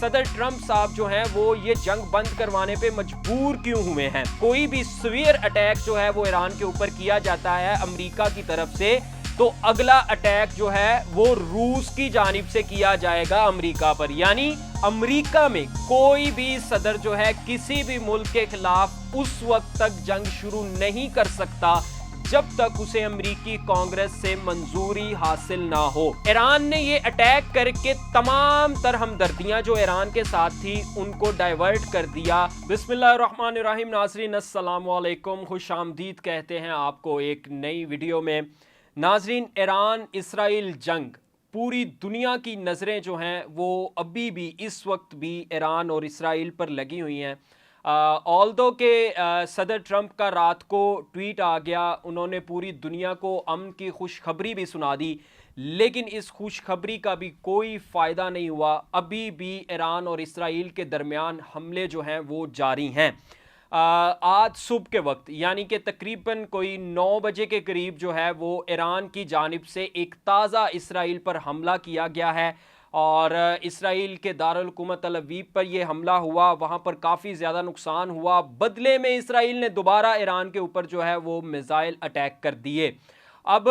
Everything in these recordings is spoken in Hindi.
सदर ट्रंप साहब जो हैं वो ये जंग बंद करवाने पे मजबूर क्यों हुए हैं। कोई भी सीवियर अटैक जो है वो ईरान के ऊपर किया जाता है अमेरिका की तरफ से, तो अगला अटैक जो है वो रूस की जानिब से किया जाएगा अमेरिका पर। यानी अमेरिका में कोई भी सदर जो है किसी भी मुल्क के खिलाफ उस वक्त तक जंग शुरू नहीं कर सकता जब तक उसे अमेरिकी कांग्रेस से मंजूरी हासिल ना हो। ईरान ने ये अटैक करके तमाम तर हमदर्दियां जो ईरान के साथ थी उनको डाइवर्ट कर दिया। बिस्मिल्लाहिर्रहमानिर्रहीम नाज़रीन, अस्सलाम वालेकुम, खुशामदीद कहते हैं आपको एक नई वीडियो में। नाज़रीन, ईरान इसराइल जंग, पूरी दुनिया की नज़रें जो हैं वो अभी भी इस वक्त भी ईरान और इसराइल पर लगी हुई हैं। ऑल्दो के सदर ट्रंप का रात को ट्वीट आ गया, उन्होंने पूरी दुनिया को अमन की खुशखबरी भी सुना दी, लेकिन इस खुशखबरी का भी कोई फ़ायदा नहीं हुआ। अभी भी ईरान और इसराइल के दरमियान हमले जो हैं वो जारी हैं। आज सुबह के वक्त यानी कि तकरीबन कोई 9 बजे के करीब जो है वो ईरान की जानिब से एक ताज़ा इसराइल पर हमला किया गया है और इसराइल के दारुल हुकूमत तल अवीव पर यह हमला हुआ, वहाँ पर काफ़ी ज़्यादा नुकसान हुआ। बदले में इसराइल ने दोबारा ईरान के ऊपर जो है वो मिसाइल अटैक कर दिए। अब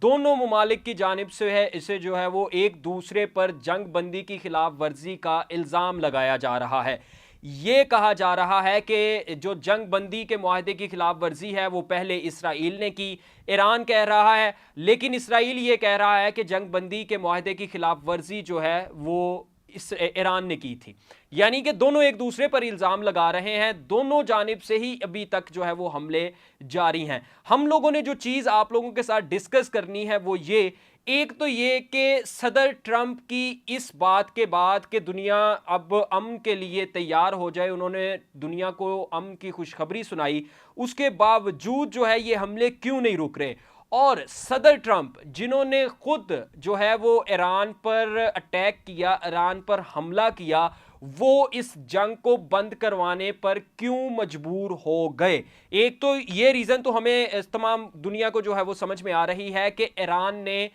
दोनों ममालिक की जानिब से है इसे जो है वो एक दूसरे पर जंग बंदी की खिलाफ वर्जी का इल्ज़ाम लगाया जा रहा है। ये कहा जा रहा है कि जो जंग बंदी के मुआहदे की खिलाफ वर्जी है वो पहले इसराइल ने की, ईरान कह रहा है, लेकिन इसराइल ये कह रहा है कि जंग बंदी के मुआहदे की खिलाफ वर्जी जो है वो ईरान ने की थी। यानी कि दोनों एक दूसरे पर इल्ज़ाम लगा रहे हैं, दोनों जानिब से ही अभी तक जो है वो हमले जारी हैं। हम लोगों ने जो चीज़ आप लोगों के साथ डिस्कस करनी है वो ये, एक तो ये कि सदर ट्रंप की इस बात के बाद कि दुनिया अब अमन के लिए तैयार हो जाए, उन्होंने दुनिया को अमन की खुशखबरी सुनाई, उसके बावजूद जो है ये हमले क्यों नहीं रुक रहे। और सदर ट्रंप जिन्होंने खुद जो है वो ईरान पर अटैक किया, ईरान पर हमला किया, वो इस जंग को बंद करवाने पर क्यों मजबूर हो गए। एक तो ये रीज़न तो हमें इस तमाम दुनिया को जो है वो समझ में आ रही है कि ईरान ने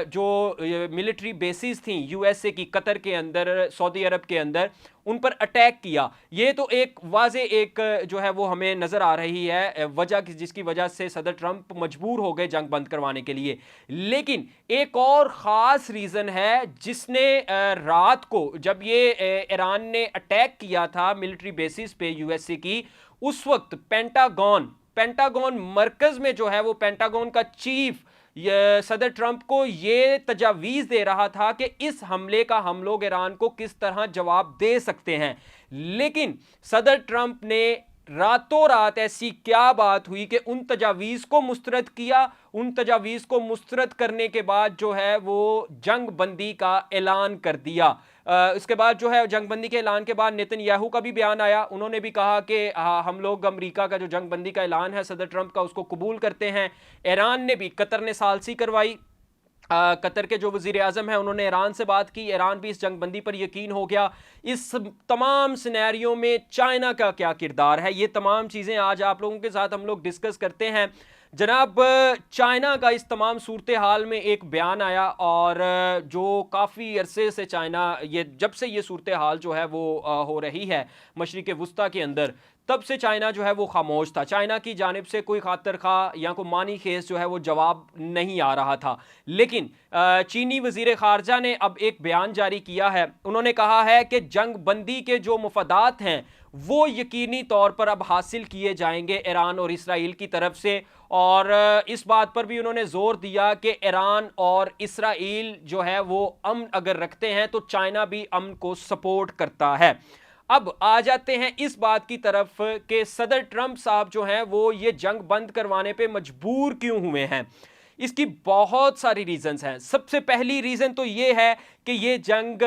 जो मिलिट्री बेसिस थी यूएसए की कतर के अंदर, सऊदी अरब के अंदर, उन पर अटैक किया। ये तो एक वाजे एक जो है वो हमें नज़र आ रही है वजह जिसकी वजह से सदर ट्रंप मजबूर हो गए जंग बंद करवाने के लिए। लेकिन एक और ख़ास रीज़न है जिसने रात को जब ये ईरान ने अटैक किया था मिलिट्री बेसिस पे यूएसए की, उस वक्त पेंटागन मरकज़ में जो है वो पेंटागन का चीफ सदर ट्रंप को ये तजावीज़ दे रहा था कि इस हमले का हम लोग ईरान को किस तरह जवाब दे सकते हैं। लेकिन सदर ट्रंप ने रातों रात ऐसी क्या बात हुई कि उन तजावीज़ को मुस्तरद किया। उन तजावीज़ को मुस्तरद करने के बाद जो है वो जंग बंदी का ऐलान कर दिया। इसके बाद जो है जंग बंदी के ऐलान के बाद नेतन्याहू का भी बयान आया, उन्होंने भी कहा कि हम लोग अमेरिका का जो जंग बंदी का ऐलान है सदर ट्रंप का उसको कबूल करते हैं। ईरान ने भी, कतर ने सालसी करवाई, कतर के जो वज़ीर आज़म हैं उन्होंने ईरान से बात की, ईरान भी इस जंग बंदी पर यकीन हो गया। इस तमाम सिनेरियो में चाइना का क्या किरदार है, ये तमाम चीज़ें आज आप लोगों के साथ हम लोग डिस्कस करते हैं। जनाब, चाइना का इस तमाम सूरत हाल में एक बयान आया और जो काफ़ी अरसे से चाइना, ये जब से ये सूरत हाल जो है वो हो रही है मशरिक़ वुस्ता के अंदर, तब से चाइना जो है वो खामोश था। चाइना की जानिब से कोई खातर खा या कोई मानी खेस जो है वो जवाब नहीं आ रहा था। लेकिन चीनी वज़ीर ख़ारजा ने अब एक बयान जारी किया है, उन्होंने कहा है कि जंग बंदी के जो मुफादात हैं वो यकीनी तौर पर अब हासिल किए जाएंगे ईरान और इसराइल की तरफ से। और इस बात पर भी उन्होंने जोर दिया कि ईरान और इसराइल जो है वो अमन अगर रखते हैं तो चाइना भी अमन को सपोर्ट करता है। अब आ जाते हैं इस बात की तरफ कि सदर ट्रंप साहब जो हैं वो ये जंग बंद करवाने पे मजबूर क्यों हुए हैं। इसकी बहुत सारी रीजंस हैं। सबसे पहली रीज़न तो ये है कि ये जंग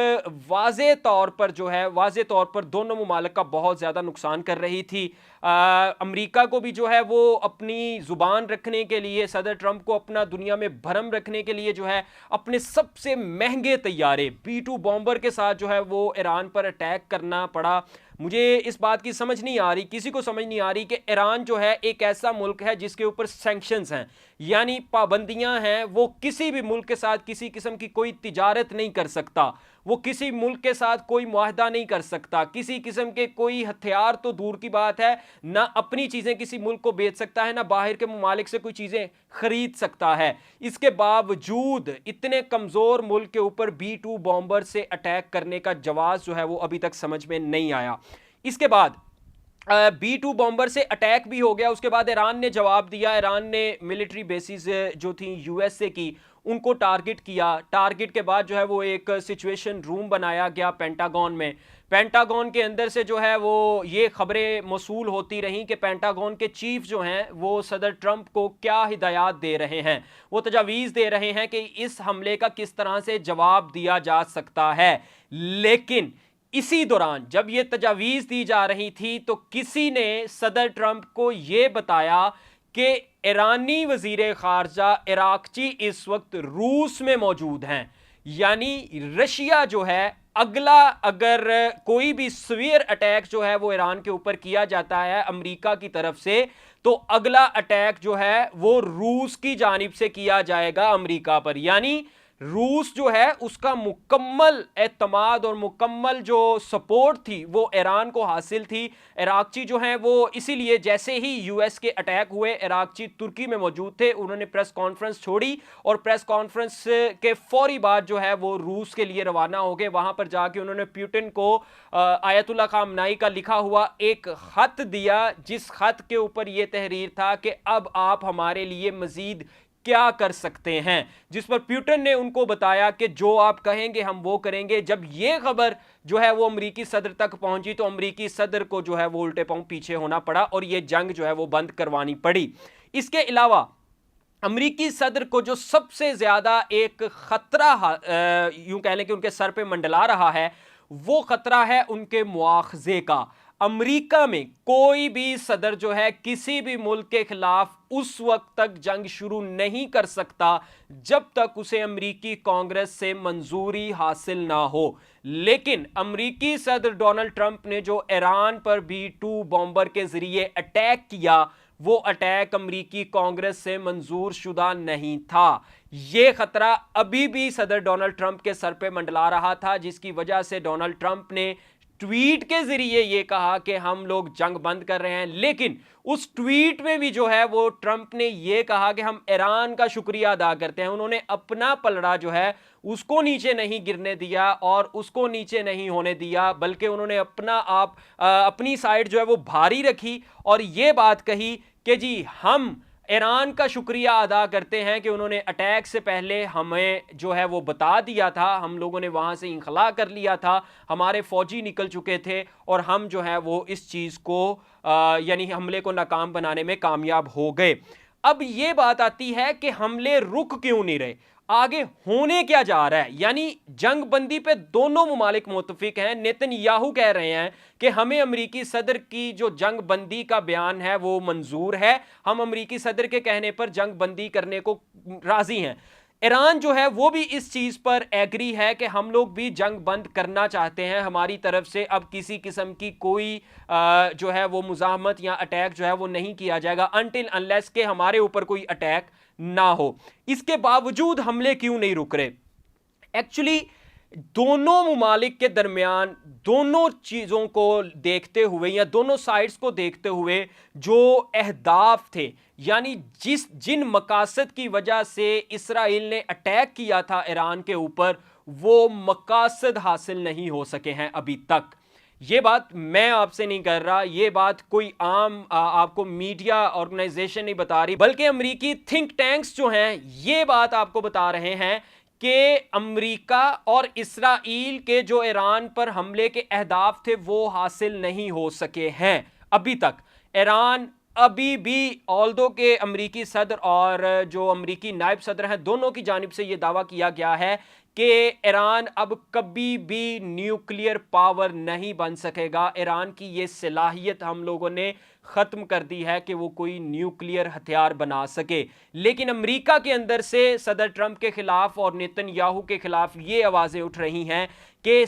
वाज़े तौर पर जो है, वाज़े तौर पर दोनों ममालिक का बहुत ज़्यादा नुकसान कर रही थी। अमेरिका को भी जो है वो अपनी ज़ुबान रखने के लिए, सदर ट्रंप को अपना दुनिया में भरम रखने के लिए जो है अपने सबसे महंगे तैयारे B-2 बॉम्बर के साथ जो है वो ईरान पर अटैक करना पड़ा। मुझे इस बात की समझ नहीं आ रही, किसी को समझ नहीं आ रही कि ईरान जो है एक ऐसा मुल्क है जिसके ऊपर सैंक्शंस हैं, यानी पाबंदियां हैं, वो किसी भी मुल्क के साथ किसी किस्म की कोई तिजारत नहीं कर सकता, वो किसी मुल्क के साथ कोई मुआहदा नहीं कर सकता, किसी किस्म के कोई हथियार तो दूर की बात है, ना अपनी चीजें किसी मुल्क को बेच सकता है, ना बाहर के मुमालिक से कोई चीजें खरीद सकता है। इसके बावजूद इतने कमजोर मुल्क के ऊपर B-2 बॉम्बर से अटैक करने का जवाब जो है वो अभी तक समझ में नहीं आया। इसके बाद B-2 बॉम्बर से अटैक भी हो गया। उसके बाद ईरान ने जवाब दिया। ईरान ने मिलिट्री बेसिस जो थी यूएसए की, उनको टारगेट किया। टारगेट के बाद जो है वो एक सिचुएशन रूम बनाया गया पेंटागन में। पेंटागन के अंदर से जो है वो ये खबरें मौसूल होती रहीं कि पेंटागन के चीफ जो हैं वो सदर ट्रंप को क्या हिदायत दे रहे हैं, वो तजावीज़ दे रहे हैं कि इस हमले का किस तरह से जवाब दिया जा सकता है। लेकिन इसी दौरान जब ये तजावीज़ दी जा रही थी तो किसी ने सदर ट्रंप को ये बताया कि ईरानी वजीर खारजा इराकची इस वक्त रूस में मौजूद हैं, यानी रशिया जो है अगला अगर कोई भी सवियर अटैक जो है वो ईरान के ऊपर किया जाता है अमेरिका की तरफ से, तो अगला अटैक जो है वो रूस की जानिब से किया जाएगा अमेरिका पर। यानी रूस जो है उसका मुकम्मल एतमाद और मुकम्मल जो सपोर्ट थी वो ईरान को हासिल थी। इराकची जो हैं वो इसीलिए जैसे ही यूएस के अटैक हुए, इराकची तुर्की में मौजूद थे, उन्होंने प्रेस कॉन्फ्रेंस छोड़ी और प्रेस कॉन्फ्रेंस के फौरी बाद जो है वो रूस के लिए रवाना हो गए। वहां पर जाके उन्होंने पुतिन को आयतुल्लाह खामनाई का लिखा हुआ एक खत दिया, जिस खत के ऊपर यह तहरीर था कि अब आप हमारे लिए मजीद क्या कर सकते हैं, जिस पर पुतिन ने उनको बताया कि जो आप कहेंगे हम वो करेंगे। जब ये खबर जो है वो अमेरिकी सदर तक पहुंची तो अमेरिकी सदर को जो है वो उल्टे पांव पीछे होना पड़ा और ये जंग जो है वो बंद करवानी पड़ी। इसके अलावा अमेरिकी सदर को जो सबसे ज्यादा एक खतरा यूं कह लें कि उनके सर पे मंडला रहा है, वो खतरा है उनके मुआवजे का। अमेरिका में कोई भी सदर जो है किसी भी मुल्क के खिलाफ उस वक्त तक जंग शुरू नहीं कर सकता जब तक उसे अमेरिकी कांग्रेस से मंजूरी हासिल ना हो। लेकिन अमेरिकी सदर डोनाल्ड ट्रंप ने जो ईरान पर B-2 बॉम्बर के जरिए अटैक किया, वो अटैक अमेरिकी कांग्रेस से मंजूर शुदा नहीं था। यह खतरा अभी भी सदर डोनाल्ड ट्रंप के सर पे मंडला रहा था, जिसकी वजह से डोनाल्ड ट्रंप ने ट्वीट के जरिए यह कहा कि हम लोग जंग बंद कर रहे हैं। लेकिन उस ट्वीट में भी जो है वो ट्रंप ने यह कहा कि हम ईरान का शुक्रिया अदा करते हैं। उन्होंने अपना पलड़ा जो है उसको नीचे नहीं गिरने दिया और उसको नीचे नहीं होने दिया, बल्कि उन्होंने अपनी साइड जो है वो भारी रखी और यह बात कही कि जी हम ईरान का शुक्रिया अदा करते हैं कि उन्होंने अटैक से पहले हमें जो है वो बता दिया था, हम लोगों ने वहाँ से इंखला कर लिया था, हमारे फौजी निकल चुके थे और हम जो है वो इस चीज़ को यानी हमले को नाकाम बनाने में कामयाब हो गए। अब ये बात आती है कि हमले रुक क्यों नहीं रहे, आगे होने क्या जा रहा है। यानी जंग बंदी पे दोनों मुमालिक मुत्तफिक हैं। नेतन्याहू कह रहे हैं कि हमें अमेरिकी सदर की जो जंग बंदी का बयान है वो मंजूर है, हम अमेरिकी सदर के कहने पर जंग बंदी करने को राजी हैं। ईरान जो है वो भी इस चीज पर एग्री है कि हम लोग भी जंग बंद करना चाहते हैं, हमारी तरफ से अब किसी किस्म की कोई जो है वो मुज़ाहमत या अटैक जो है वो नहीं किया जाएगा अनटिल अनलेस के हमारे ऊपर कोई अटैक ना हो। इसके बावजूद हमले क्यों नहीं रुक रहे? एक्चुअली दोनों मुमालिक के दरमियान दोनों चीज़ों को देखते हुए या दोनों साइड्स को देखते हुए जो अहदाफ थे, यानी जिन मकासद की वजह से इसराइल ने अटैक किया था ईरान के ऊपर, वो मकासद हासिल नहीं हो सके हैं अभी तक। ये बात मैं आपसे नहीं कर रहा, ये बात कोई आम आपको मीडिया ऑर्गेनाइजेशन नहीं बता रही, बल्कि अमेरिकी थिंक टैंक्स जो हैं ये बात आपको बता रहे हैं कि अमेरिका और इसराइल के जो ईरान पर हमले के अहदाफ थे वो हासिल नहीं हो सके हैं अभी तक। ईरान अभी भी ऑल्दो के अमेरिकी सदर और जो अमेरिकी नायब सदर हैं दोनों की जानिब से यह दावा किया गया है कि ईरान अब कभी भी न्यूक्लियर पावर नहीं बन सकेगा। ईरान की ये सलाहियत हम लोगों ने खत्म कर दी है कि वो कोई न्यूक्लियर हथियार बना सके। लेकिन अमेरिका के अंदर से सदर ट्रंप के खिलाफ और नेतन्याहू के खिलाफ ये आवाजें उठ रही हैं कि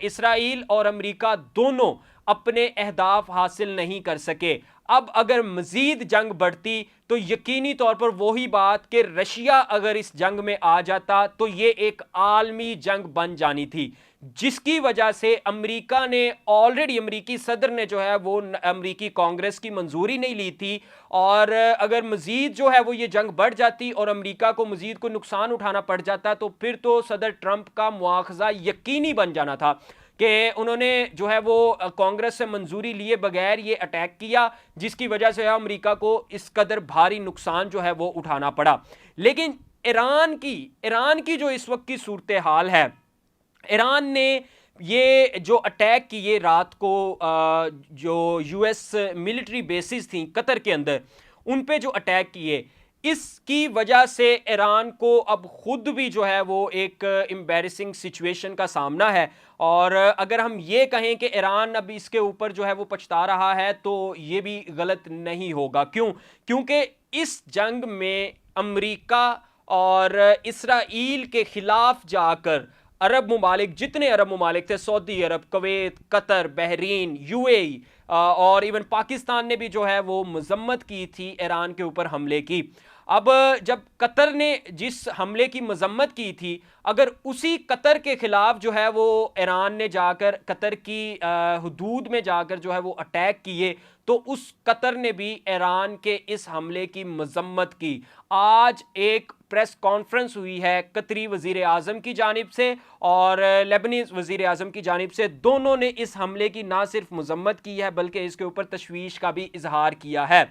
इसराइल और अमेरिका दोनों अपने अहदाफ हासिल नहीं कर सके। अब अगर मजीद जंग बढ़ती तो यकीनी तौर पर वही बात कि रशिया अगर इस जंग में आ जाता तो ये एक आलमी जंग बन जानी थी, जिसकी वजह से अमेरिका ने ऑलरेडी, अमेरिकी सदर ने जो है वो अमेरिकी कांग्रेस की मंजूरी नहीं ली थी। और अगर मजीद जो है वो ये जंग बढ़ जाती और अमेरिका को मजीद कोई नुकसान उठाना पड़ जाता तो फिर तो सदर ट्रंप का मुआखजा यकीनी बन जाना था कि उन्होंने जो है वो कांग्रेस से मंजूरी लिए बगैर ये अटैक किया, जिसकी वजह से अमेरिका को इस कदर भारी नुकसान जो है वो उठाना पड़ा। लेकिन ईरान की जो इस वक्त की सूरत हाल है, ईरान ने ये जो अटैक किए रात को, जो यूएस मिलिट्री बेसिस थी कतर के अंदर, उन पे जो अटैक किए, इसकी वजह से ईरान को अब खुद भी जो है वो एक एम्बैरेसिंग सिचुएशन का सामना है। और अगर हम ये कहें कि ईरान अब इसके ऊपर जो है वो पछता रहा है तो ये भी गलत नहीं होगा। क्योंकि इस जंग में अमेरिका और इसराइल के खिलाफ जाकर अरब ममालिक, जितने अरब ममालिक थे, सऊदी अरब, कुवैत, कतर, बहरीन, यूएई और इवन पाकिस्तान ने भी जो है वो मजम्मत की थी ईरान के ऊपर हमले की। अब जब कतर ने जिस हमले की मजम्मत की थी, अगर उसी कतर के खिलाफ जो है वो ईरान ने जाकर कतर की हुदूद में जाकर जो है वो अटैक किए तो उस कतर ने भी ईरान के इस हमले की मजम्मत की। आज एक प्रेस कॉन्फ्रेंस हुई है कतरी वजीर आजम की जानिब से और लेबनीज वजीर आजम की जानिब से, दोनों ने इस हमले की ना सिर्फ मजम्मत की है बल्कि इसके ऊपर तशवीश का भी इजहार किया है।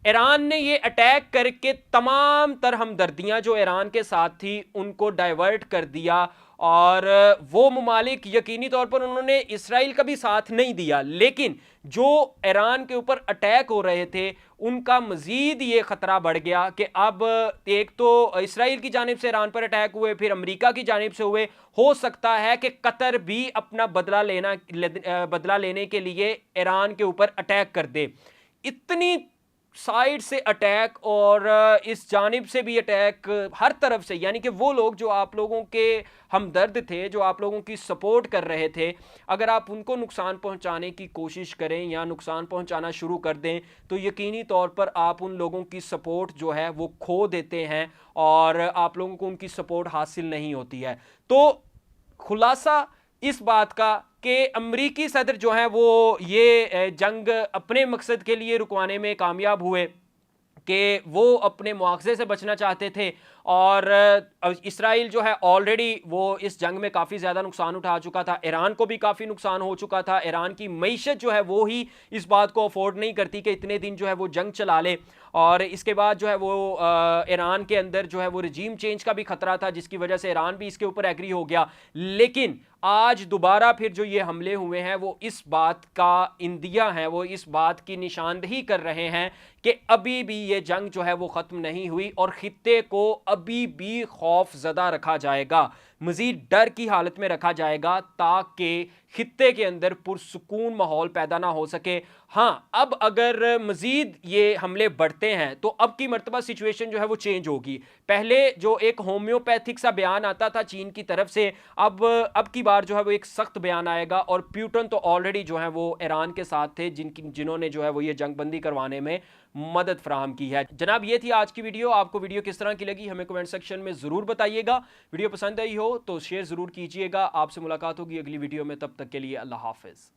ईरान ने ये अटैक करके तमाम तर हमदर्दियां जो ईरान के साथ थी उनको डाइवर्ट कर दिया और वो ममालिक यकीनी तौर पर उन्होंने इसराइल का भी साथ नहीं दिया, लेकिन जो ईरान के ऊपर अटैक हो रहे थे उनका मजीद ये खतरा बढ़ गया कि अब एक तो इसराइल की जानिब से ईरान पर अटैक हुए, फिर अमेरिका की जानिब से हुए, हो सकता है कि कतर भी अपना बदला लेने के लिए ईरान के ऊपर अटैक कर दे। इतनी साइड से अटैक और इस जानिब से भी अटैक, हर तरफ से, यानी कि वो लोग जो आप लोगों के हमदर्द थे, जो आप लोगों की सपोर्ट कर रहे थे, अगर आप उनको नुकसान पहुंचाने की कोशिश करें या नुकसान पहुंचाना शुरू कर दें तो यकीनी तौर पर आप उन लोगों की सपोर्ट जो है वो खो देते हैं और आप लोगों को उनकी सपोर्ट हासिल नहीं होती है। तो खुलासा इस बात का कि अमरीकी सदर जो है वो ये जंग अपने मकसद के लिए रुकवाने में कामयाब हुए कि वो अपने मुआवजे से बचना चाहते थे और इसराइल जो है ऑलरेडी वो इस जंग में काफ़ी ज़्यादा नुकसान उठा चुका था, ईरान को भी काफ़ी नुकसान हो चुका था, ईरान की मईशत जो है वो ही इस बात को अफोर्ड नहीं करती कि इतने दिन जो है वो जंग चला ले। और इसके बाद जो है वो ईरान के अंदर जो है वो रजीम चेंज का भी खतरा था, जिसकी वजह से ईरान भी इसके ऊपर एग्री हो गया। लेकिन आज दोबारा फिर जो ये हमले हुए हैं वो इस बात का इंदिया है, वो इस बात की निशानदही कर रहे हैं कि अभी भी ये जंग जो है वो ख़त्म नहीं हुई और ख़ित्ते को अभी भी खौफ ज़दा रखा जाएगा, मज़ीद डर की हालत में रखा जाएगा ताकि खित्ते के अंदर पुरसुकून माहौल पैदा ना हो सके। हाँ, अब अगर मज़ीद ये हमले बढ़ते हैं तो अब की मर्तबा सिचुएशन जो है वो चेंज होगी। पहले जो एक होम्योपैथिक सा बयान आता था चीन की तरफ से, अब की बार जो है वो एक सख्त बयान आएगा और प्यूटन तो ऑलरेडी जो है वो ईरान के साथ थे जिन्होंने जो है वो ये जंगबंदी करवाने में मदद फराहम की है। जनाब, ये थी आज की वीडियो। आपको वीडियो किस तरह की लगी हमें कमेंट सेक्शन में ज़रूर बताइएगा। वीडियो पसंद आई हो तो शेयर ज़रूर कीजिएगा। आपसे मुलाकात होगी अगली वीडियो में, तब तक के लिए अल्लाह हाफ़िज़।